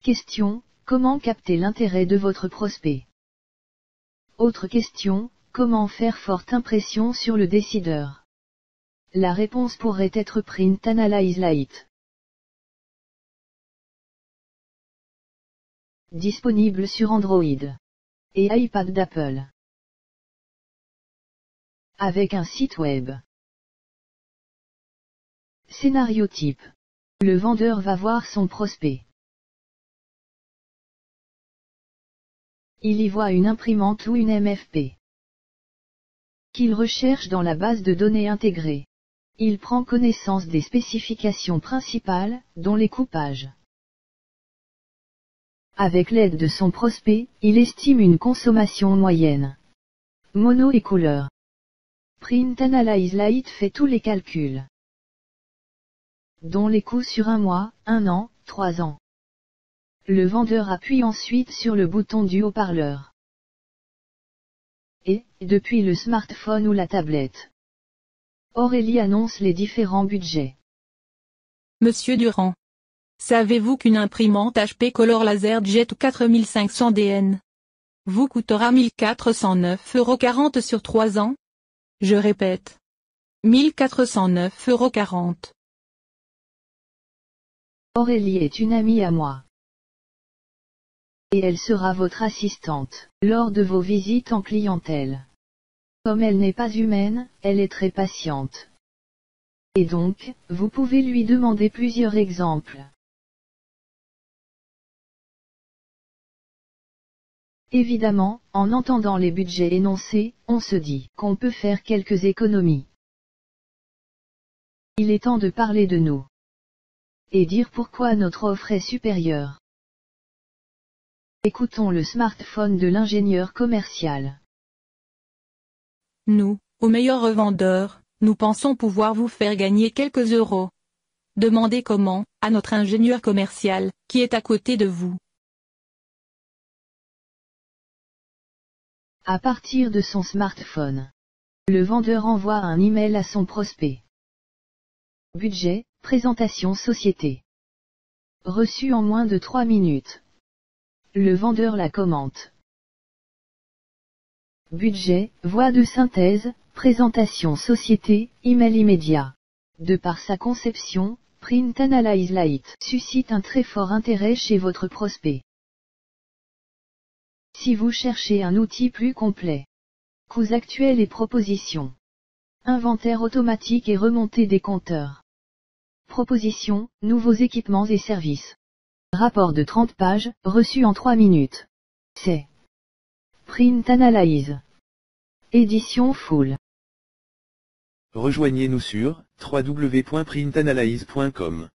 Question, comment capter l'intérêt de votre prospect? Autre question, comment faire forte impression sur le décideur? La réponse pourrait être Print Analyze Lite. Disponible sur Android et iPad d'Apple. Avec un site web. Scénario type. Le vendeur va voir son prospect. Il y voit une imprimante ou une MFP qu'il recherche dans la base de données intégrée. Il prend connaissance des spécifications principales, dont les coupages. Avec l'aide de son prospect, il estime une consommation moyenne. Mono et couleur. Print Analyze Lite fait tous les calculs, dont les coûts sur 1 mois, 1 an, 3 ans. Le vendeur appuie ensuite sur le bouton du haut-parleur. Et, depuis le smartphone ou la tablette, Aurélie annonce les différents budgets. Monsieur Durand. Savez-vous qu'une imprimante HP Color LaserJet 4500 DN vous coûtera 1409,40 € sur 3 ans? Je répète. 1409,40 €. Aurélie est une amie à moi. Et elle sera votre assistante, lors de vos visites en clientèle. Comme elle n'est pas humaine, elle est très patiente. Et donc, vous pouvez lui demander plusieurs exemples. Évidemment, en entendant les budgets énoncés, on se dit qu'on peut faire quelques économies. Il est temps de parler de nous. Et dire pourquoi notre offre est supérieure. Écoutons le smartphone de l'ingénieur commercial. Nous, aux meilleurs revendeurs, nous pensons pouvoir vous faire gagner quelques euros. Demandez comment, à notre ingénieur commercial, qui est à côté de vous. À partir de son smartphone, le vendeur envoie un email à son prospect. Budget, présentation société. Reçu en moins de 3 minutes. Le vendeur la commente. Budget, voix de synthèse, présentation société, email immédiat. De par sa conception, Print Analyze Lite suscite un très fort intérêt chez votre prospect. Si vous cherchez un outil plus complet, coûts actuels et propositions, inventaire automatique et remontée des compteurs, propositions, nouveaux équipements et services. Rapport de 30 pages, reçu en 3 minutes. C'est Print Analyze. Édition full. Rejoignez-nous sur www.printanalyse.com.